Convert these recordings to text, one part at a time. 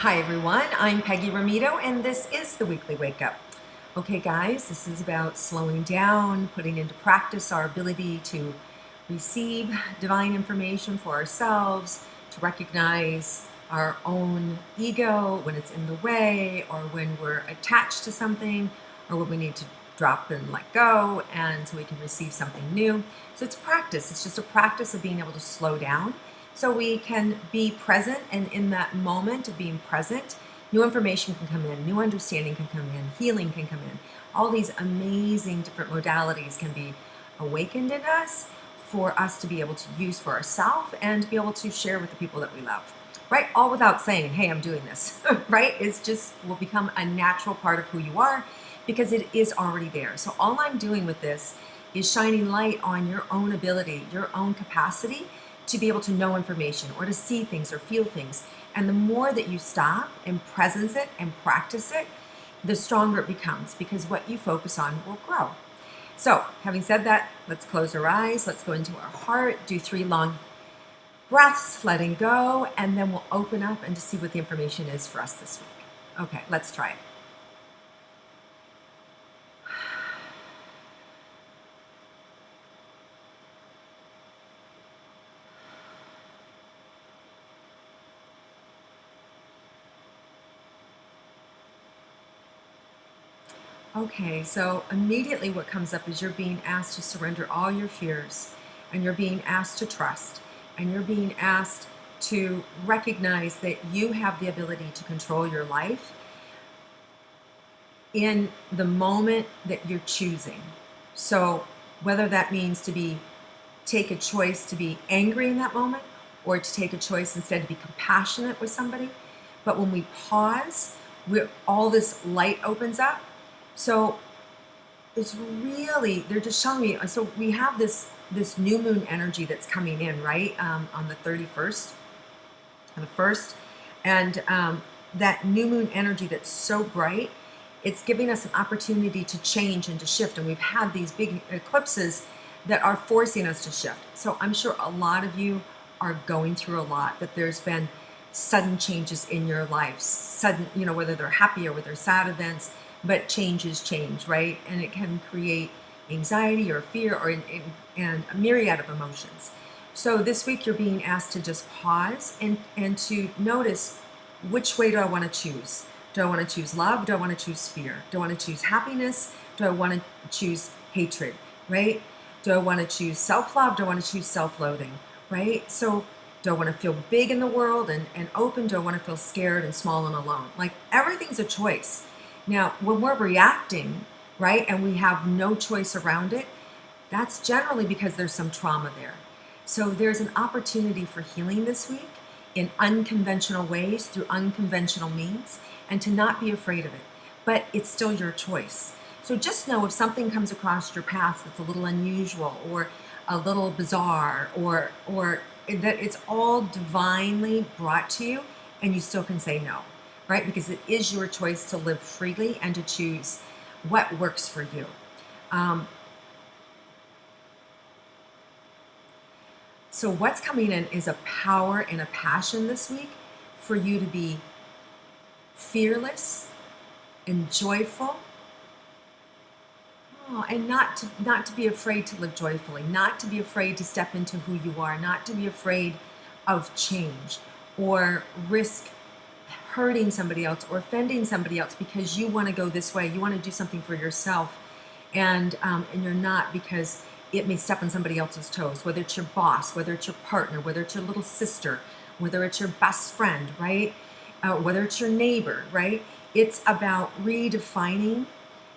Hi everyone, I'm Peggy Rometo and this is the Weekly Wake Up. Okay guys, this is about slowing down, putting into practice our ability to receive divine information for ourselves, to recognize our own ego when it's in the way or when we're attached to something or when we need to drop and let go and so we can receive something new. So it's practice. It's just a practice of being able to slow down so we can be present, and in that moment of being present, new information can come in, new understanding can come in, healing can come in. All these amazing different modalities can be awakened in us for us to be able to use for ourselves and to be able to share with the people that we love. Right? All without saying, hey, I'm doing this. Right? It's just will become a natural part of who you are because it is already there. So all I'm doing with this is shining light on your own ability, your own capacity to be able to know information or to see things or feel things. And the more that you stop and presence it and practice it, the stronger it becomes because what you focus on will grow. So having said that, let's close our eyes. Let's go into our heart, do 3 long breaths, letting go, and then we'll open up and to see what the information is for us this week. Okay, let's try it. Okay, so immediately what comes up is you're being asked to surrender all your fears, and you're being asked to trust, and you're being asked to recognize that you have the ability to control your life in the moment that you're choosing. So whether that means take a choice to be angry in that moment or to take a choice instead to be compassionate with somebody. But when we pause, all this light opens up. So it's really, they're just showing me. So we have this new moon energy that's coming in, right? On the 31st, on the 1st. And that new moon energy that's so bright, it's giving us an opportunity to change and to shift. And we've had these big eclipses that are forcing us to shift. So I'm sure a lot of you are going through a lot, that there's been sudden changes in your life, sudden, whether they're happy or whether they're sad events, but change is change, right? And it can create anxiety or fear and a myriad of emotions. So this week you're being asked to just pause and to notice, which way do I want to choose? Do I want to choose love? Do I want to choose fear? Do I want to choose happiness? Do I want to choose hatred, right? Do I want to choose self-love? Do I want to choose self-loathing, right? So do I want to feel big in the world and open? Do I want to feel scared and small and alone? Like everything's a choice. Now, when we're reacting, right, and we have no choice around it, that's generally because there's some trauma there. So there's an opportunity for healing this week in unconventional ways, through unconventional means, and to not be afraid of it. But it's still your choice. So just know if something comes across your path that's a little unusual or a little bizarre or that it's all divinely brought to you and you still can say no, right? Because it is your choice to live freely and to choose what works for you. So what's coming in is a power and a passion this week for you to be fearless and joyful. And not to be afraid to live joyfully, not to be afraid to step into who you are, not to be afraid of change or risk hurting somebody else or offending somebody else because you want to go this way, you want to do something for yourself, and you're not, because it may step on somebody else's toes, whether it's your boss, whether it's your partner, whether it's your little sister, whether it's your best friend, right? Whether it's your neighbor, right? It's about redefining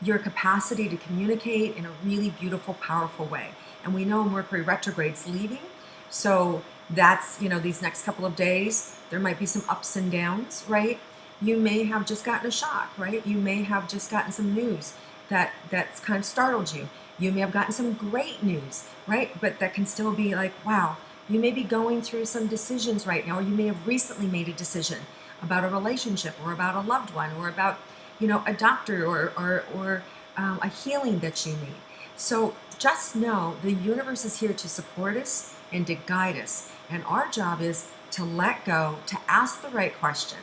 your capacity to communicate in a really beautiful, powerful way. And we know Mercury retrograde's leaving, so that's, these next couple of days, there might be some ups and downs, right? You may have just gotten a shock, right? You may have just gotten some news that's kind of startled you. You may have gotten some great news, right? But that can still be like, wow, you may be going through some decisions right now, or you may have recently made a decision about a relationship or about a loved one or about, a doctor or a healing that you need. So just know the universe is here to support us and to guide us. And our job is to let go, to ask the right question,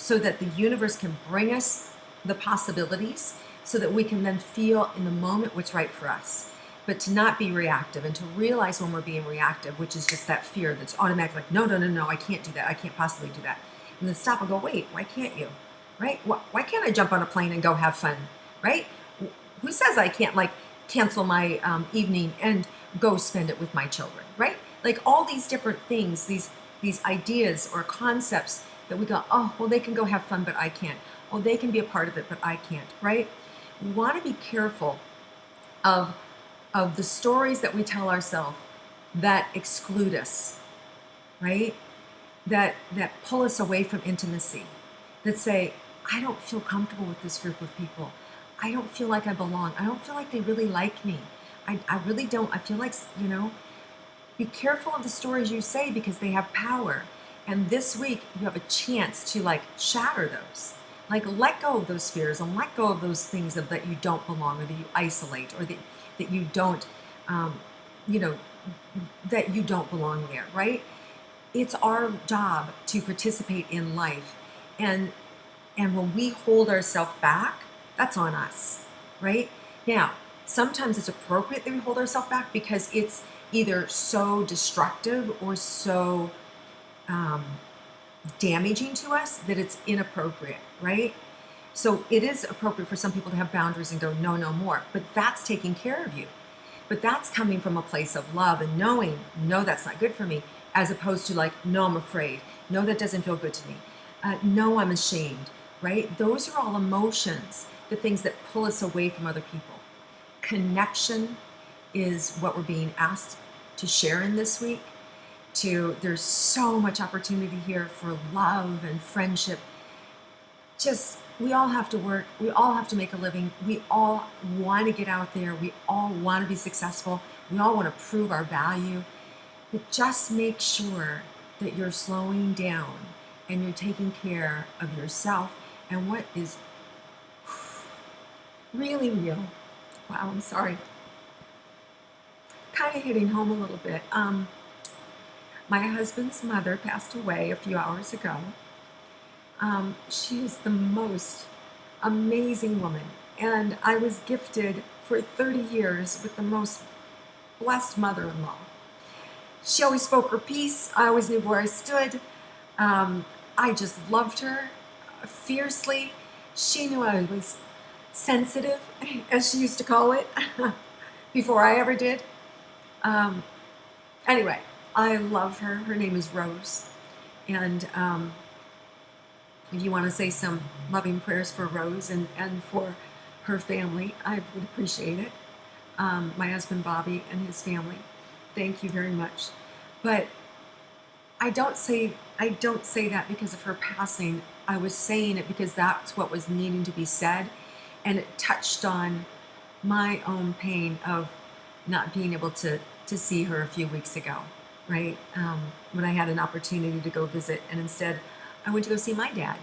so that the universe can bring us the possibilities so that we can then feel in the moment what's right for us. But to not be reactive and to realize when we're being reactive, which is just that fear that's automatic, like, no, no, no, no, I can't do that. I can't possibly do that. And then stop and go, wait, why can't you? Right? Why can't I jump on a plane and go have fun? Right? Who says I can't, like, cancel my evening and go spend it with my children? Right? Like all these different things, these ideas or concepts that we go, oh, well, they can go have fun, but I can't. Oh, they can be a part of it, but I can't. Right? We want to be careful of the stories that we tell ourselves that exclude us, right? That pull us away from intimacy, that say, I don't feel comfortable with this group of people. I don't feel like I belong. I don't feel like they really like me. I really don't. I feel like, be careful of the stories you say because they have power. And this week you have a chance to like shatter those. Like let go of those fears and let go of those things that you don't belong or that you isolate or that you don't, you know, that you don't belong there, right? It's our job to participate in life. And when we hold ourselves back, that's on us, right? Now, sometimes it's appropriate that we hold ourselves back because it's either so destructive or so damaging to us that it's inappropriate, right? So it is appropriate for some people to have boundaries and go, no, no more. But that's taking care of you. But that's coming from a place of love and knowing, no, that's not good for me, as opposed to like, no, I'm afraid. No, that doesn't feel good to me. No, I'm ashamed, right? Those are all emotions, the things that pull us away from other people. Connection is what we're being asked to share in this week. There's so much opportunity here for love and friendship. Just, we all have to work. We all have to make a living. We all want to get out there. We all want to be successful. We all want to prove our value. But just make sure that you're slowing down and you're taking care of yourself and what is really real. Wow, I'm sorry. Kind of hitting home a little bit. My husband's mother passed away a few hours ago. She is the most amazing woman, and I was gifted for 30 years with the most blessed mother-in-law. She always spoke her piece. I always knew where I stood. I just loved her fiercely. She knew I was sensitive, as she used to call it, before I ever did. Anyway, I love her. Her name is Rose. And if you want to say some loving prayers for Rose and for her family, I would appreciate it. My husband Bobby and his family, thank you very much. But I don't say that because of her passing. I was saying it because that's what was needing to be said, and it touched on my own pain of not being able to see her a few weeks ago, right? When I had an opportunity to go visit, and instead I went to go see my dad.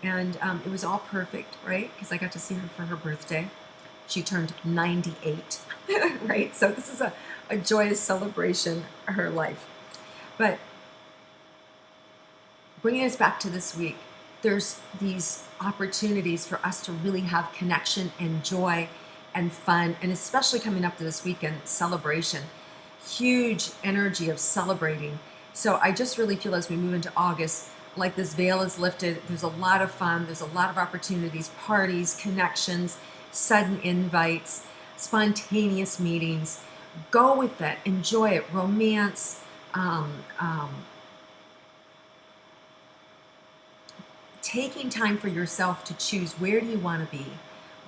And it was all perfect, right? Because I got to see her for her birthday. She turned 98, right? So this is a joyous celebration of her life. But bringing us back to this week, there's these opportunities for us to really have connection and joy and fun, and especially coming up to this weekend celebration. Huge energy of celebrating. So I just really feel as we move into August, like this veil is lifted. There's a lot of fun. There's a lot of opportunities, parties, connections, sudden invites, spontaneous meetings. Go with it. Enjoy it. Romance. Taking time for yourself to choose where do you want to be,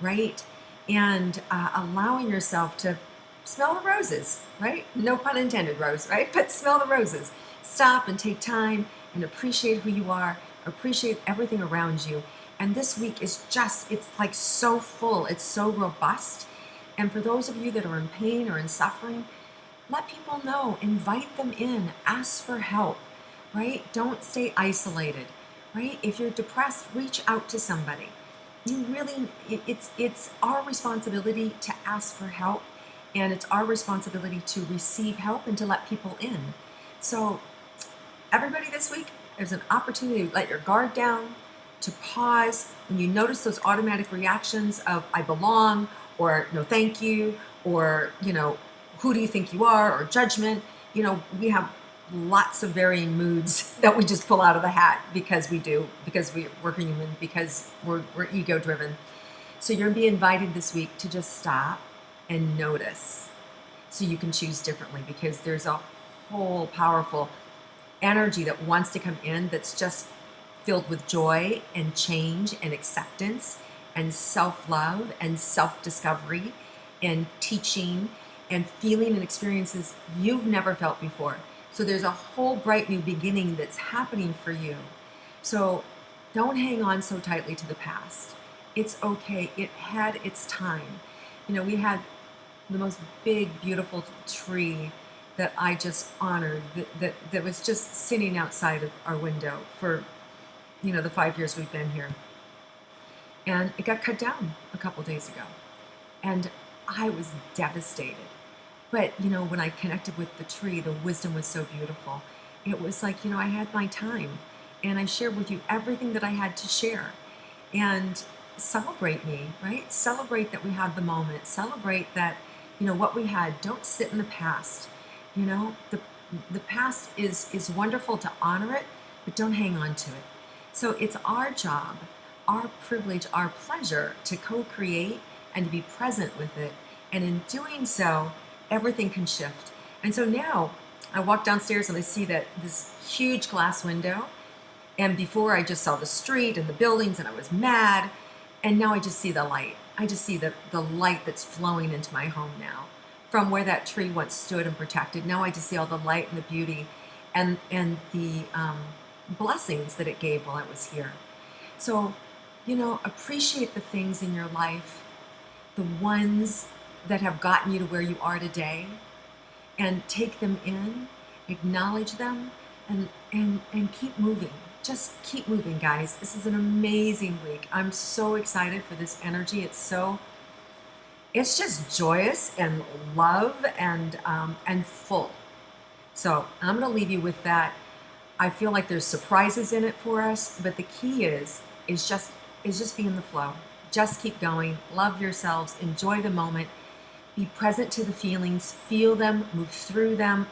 right? And allowing yourself to smell the roses, right? No pun intended, Rose, right? But smell the roses. Stop and take time and appreciate who you are, appreciate everything around you. And this week is just, it's like so full, it's so robust. And for those of you that are in pain or in suffering, let people know, invite them in, ask for help, right? Don't stay isolated, right? If you're depressed, reach out to somebody. You really, it's our responsibility to ask for help, and it's our responsibility to receive help and to let people in. So everybody this week, there's an opportunity to let your guard down, to pause when you notice those automatic reactions of I belong, or no thank you, or who do you think you are, or judgment. We have lots of varying moods that we just pull out of the hat because we're human, because we're ego driven. So you're going to be invited this week to just stop and notice, so you can choose differently, because there's a whole powerful energy that wants to come in that's just filled with joy and change and acceptance and self-love and self-discovery and teaching and feeling and experiences you've never felt before. So there's a whole bright new beginning that's happening for you. So don't hang on so tightly to the past. It's okay. It had its time. We had the most big, beautiful tree that I just honored, that was just sitting outside of our window for the 5 years we've been here. And it got cut down a couple days ago. And I was devastated. But, when I connected with the tree, the wisdom was so beautiful. It was like, I had my time. And I shared with you everything that I had to share. And celebrate me, right? Celebrate that we had the moment. Celebrate that, what we had. Don't sit in the past. The past is wonderful to honor it, but don't hang on to it. So it's our job, our privilege, our pleasure to co-create and to be present with it. And in doing so, everything can shift. And so now I walk downstairs and I see that this huge glass window. And before I just saw the street and the buildings and I was mad. And now I just see the light. I just see the light that's flowing into my home now. From where that tree once stood and protected, now I just see all the light and the beauty and the blessings that it gave while I was here. So, appreciate the things in your life, the ones that have gotten you to where you are today, and take them in, acknowledge them, and keep moving. Just keep moving, guys. This is an amazing week. I'm so excited for this energy. It's just joyous and love and full. So I'm going to leave you with that. I feel like there's surprises in it for us, but the key is just be in the flow. Just keep going. Love yourselves. Enjoy the moment. Be present to the feelings. Feel them. Move through them.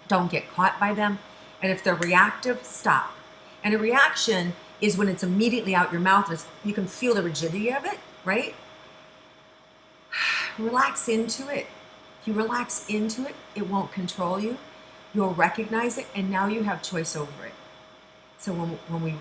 Don't get caught by them. And if they're reactive, stop. And a reaction is when it's immediately out your mouth. You can feel the rigidity of it, right? Relax into it. If you relax into it, it won't control you. You'll recognize it, and now you have choice over it. So when we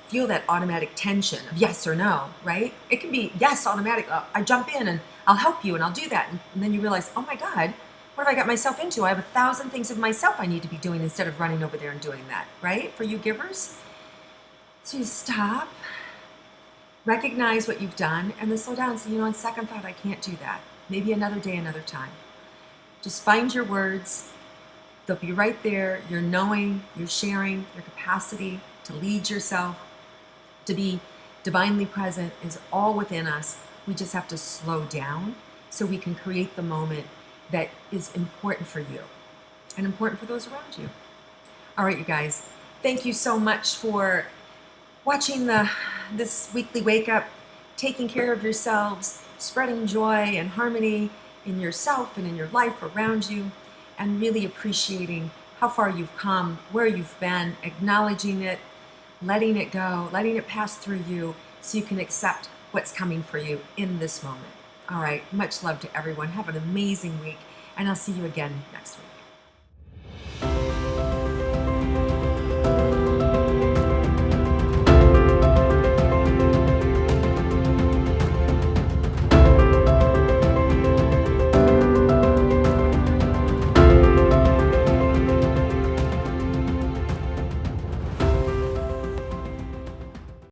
feel that automatic tension of yes or no, right? It can be yes, automatic. I jump in and I'll help you and I'll do that. And then you realize, oh my God, what have I got myself into? I have 1,000 things of myself I need to be doing instead of running over there and doing that, right? For you givers. So you stop, recognize what you've done, and then slow down and say, on second thought, I can't do that. Maybe another day, another time. Just find your words. They'll be right there. Your knowing, your sharing, your capacity to lead yourself, to be divinely present is all within us. We just have to slow down so we can create the moment that is important for you and important for those around you. All right, you guys, thank you so much for watching this weekly wake up, taking care of yourselves, spreading joy and harmony in yourself and in your life around you, and really appreciating how far you've come, where you've been, acknowledging it, letting it go, letting it pass through you so you can accept what's coming for you in this moment. All right, much love to everyone. Have an amazing week, and I'll see you again next week.